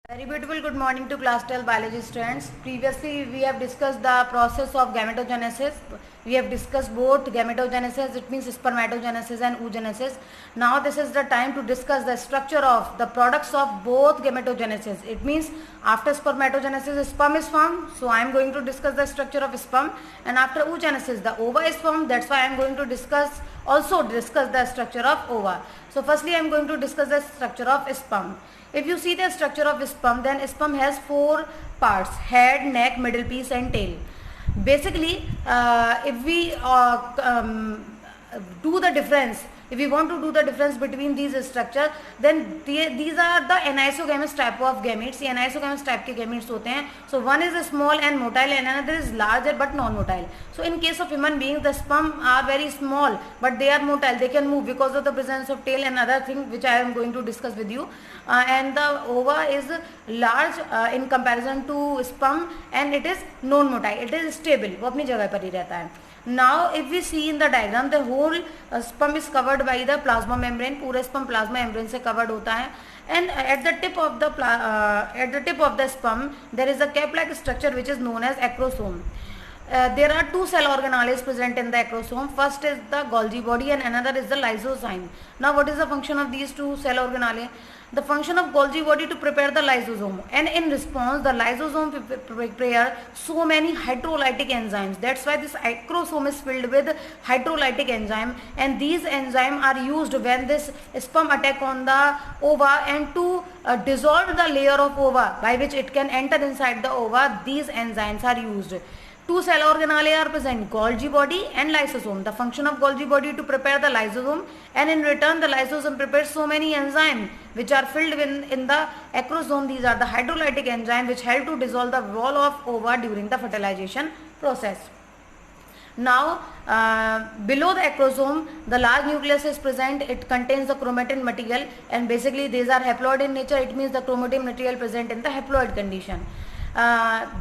Very beautiful good morning to class 12 biology students. Previously we have discussed the process of gametogenesis. We have discussed both gametogenesis, it means spermatogenesis and oogenesis. Now this is the time to discuss the structure of the products of both gametogenesis. It means after spermatogenesis sperm is formed. So I am going to discuss the structure of sperm, and after oogenesis the ova is formed. That's why I am going to discuss the structure of ova. So firstly I am going to discuss the structure of sperm. If you see the structure of sperm, then sperm has four parts: head, neck, middle piece and tail. Basically, if we do the difference, if we want to do the difference between these structure, then these are the anisogamous type of gametes. ये anisogamous type के gametes होते हैं. So one is small and motile and another is larger but non-motile. So in case of human beings, the sperm are very small but they are motile. They can move because of the presence of tail and other thing which I am going to discuss with you. And the ova is large in comparison to sperm and it is non-motile. It is stable. वो अपनी जगह पर ही रहता है. Now if we see in the diagram, the whole sperm is covered by the plasma membrane. पूरा sperm plasma membrane से covered होता है. And at the tip of the sperm there is a cap-like structure which is known as acrosome. There are two cell organelles present in the acrosome. First is the Golgi body and another is the lysozyme. Now what is the function of these two cell organelles? The function of Golgi body to prepare the lysosome, and in response the lysosome prepare so many hydrolytic enzymes. That's why this acrosome is filled with hydrolytic enzyme, and these enzymes are used when this sperm attack on the ova and to dissolve the layer of ova by which it can enter inside the ova. These enzymes are used. Two cell organelles are present, Golgi body and lysosome. The function of Golgi body to prepare the lysosome, and in return the lysosome prepares so many enzymes which are filled in the acrosome. These are the hydrolytic enzymes which help to dissolve the wall of ova during the fertilization process. Now below the acrosome the large nucleus is present. It contains the chromatin material, and basically these are haploid in nature. It means the chromatin material present in the haploid condition.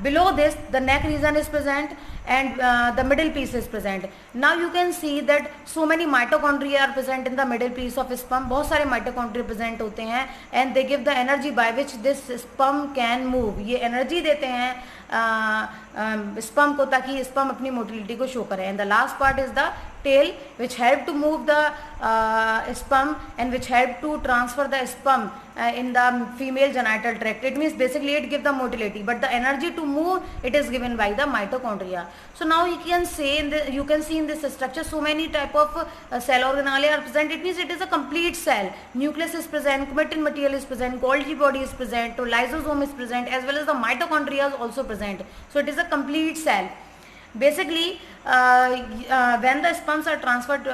Below this the neck region is present and the middle piece is present. Now you can see that so many mitochondria are present in the middle piece of sperm. बहुत सारे mitochondria present होते हैं and they give the energy by which this sperm can move. ये energy देते हैं sperm को ताकि sperm अपनी motility को show करे. And the last part is the tail which help to move the sperm and which help to transfer the sperm in the female genital tract. It means basically it gives the motility, but the energy to move it is given by the mitochondria. So now you can see in this structure so many type of cell organelles are present. It means it is a complete cell. Nucleus is present, chromatin material is present, Golgi body is present, lysosome is present, as well as the mitochondria is also present. So it is a complete cell. Basically when the sperms are transferred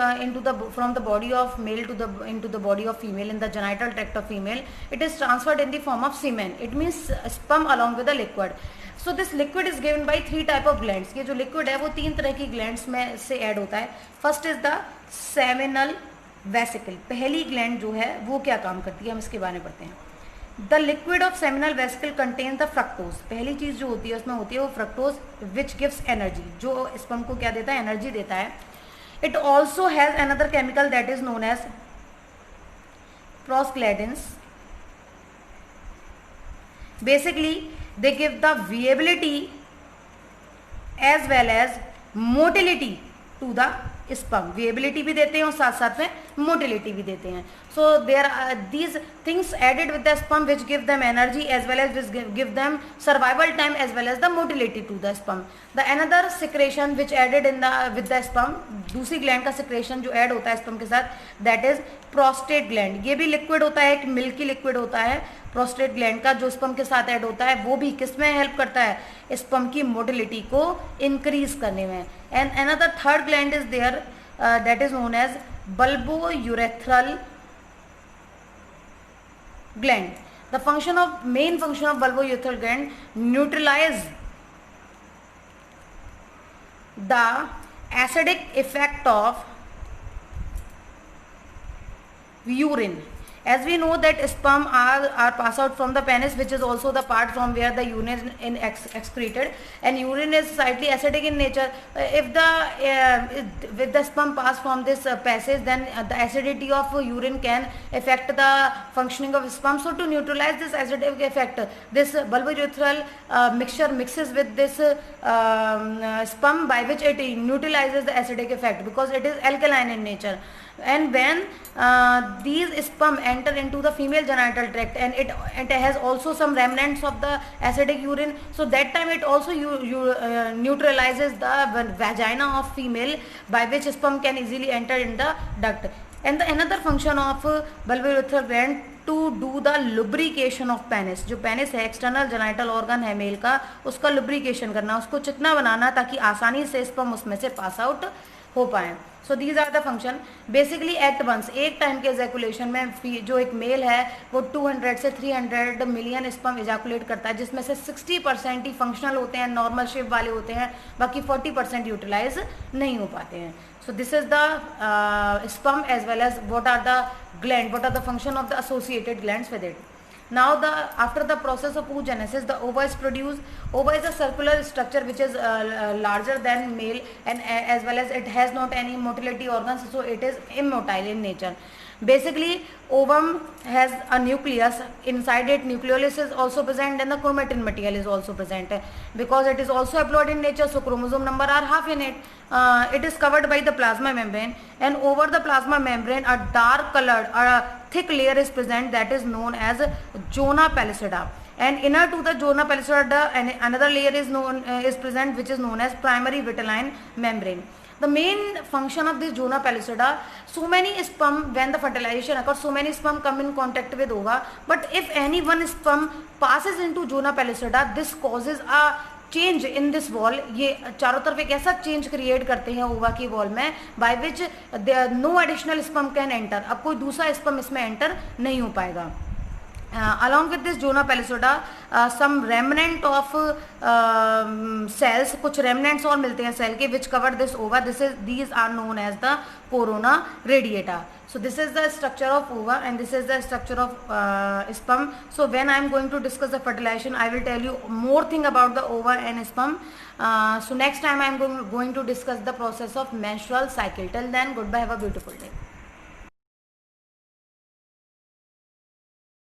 from the body of male into the body of female in the genital tract of female, it is transferred in the form of semen. It means sperm along with the liquid. So this liquid is given by three type of glands. ये जो liquid है वो तीन तरह की glands में से add होता है. First is the seminal vesicle. पहली gland जो है वो क्या काम करती है हम इसके बारे में पढ़ते हैं. The liquid of seminal vesicle contains the fructose. पहली चीज जो होती है उसमें होती है वो fructose which gives energy. जो sperm को क्या देता है, energy देता है. It also has another chemical that is known as prostaglandins. Basically they give the viability as well as motility to the sperm. Viability भी देते हैं और साथ साथ में motility भी देते हैं. So there are these things added with the sperm which give them energy as well as which give them survival time as well as the motility to the sperm. The another secretion which added with the sperm, दूसरी gland का secretion जो add होता है sperm के साथ, that is prostate gland. ये भी liquid होता है, एक milky liquid होता है prostate gland का जो sperm के साथ add होता है. वो भी किस में help करता है, sperm की motility को increase करने में. And another third gland is there that is known as bulbourethral gland. The main function of bulbourethral gland neutralize the acidic effect of urine. As we know that sperm are pass out from the penis, which is also the part from where the urine is excreted, and urine is slightly acidic in nature. If the with the sperm pass from this passage, then the acidity of urine can affect the functioning of sperm. So to neutralize this acidic effect, this bulbourethral mixture mixes with this sperm, by which it neutralizes the acidic effect because it is alkaline in nature. And when these sperm enter into the female genital tract, and it has also some remnants of the acidic urine, so that time it also neutralizes the vagina of female, by which sperm can easily enter in the duct. And the another function of bulbourethral gland to do the lubrication of penis. जो penis है, external genital organ है male का, उसका lubrication करना, उसको चिकना बनाना ताकि आसानी से स्पर्म उसमें से पास आउट हो पाए. So these are the function. Basically at once, एक टाइम के एजैकुलेशन में जो एक मेल है वो 200 से 300 मिलियन स्पर्म एजैकुलेट करता है, जिसमें से 60% ही फंक्शनल होते हैं, नॉर्मल शेप वाले होते हैं, बाकी 40% यूटिलाइज नहीं हो पाते हैं. So this is the sperm as well as what are the gland, what are the function of the associated glands with it. Now after the process of oogenesis, the ova is produced. Ova is a circular structure which is larger than male, and as well as it has not any motility organs, so it is immotile in nature. Basically, ovum has a nucleus. Inside it, nucleolus is also present, and the chromatin material is also present. Because it is also haploid in nature, so chromosome number are half in it. It is covered by the plasma membrane, and over the plasma membrane, a dark colored or a thick layer is present that is known as zona pellucida. And inner to the zona pellucida, another layer is present which is known as primary vitelline membrane. The main function of this zona pellucida, so many sperm, when the fertilization occurs, so many sperm come in contact with ova, but if any one sperm passes into zona pellucida, this causes a change in this wall. ये चारों तरफ एक ऐसा change create करते हैं ओवा की wall में, by which no additional sperm can enter. अब कोई दूसरा स्पर्म इसमें एंटर नहीं हो पाएगा. along with this zona pellucida, some remnant of cells, कुछ remnants और मिलते हैं सेल के which cover this ova. These are known as the corona radiata. So this is the structure of ova, and this is the structure of sperm. So when I am going to discuss the fertilization, I will tell you more thing about the ova and sperm. So next time I am going to discuss the process of menstrual cycle. Till then, goodbye, have a beautiful day.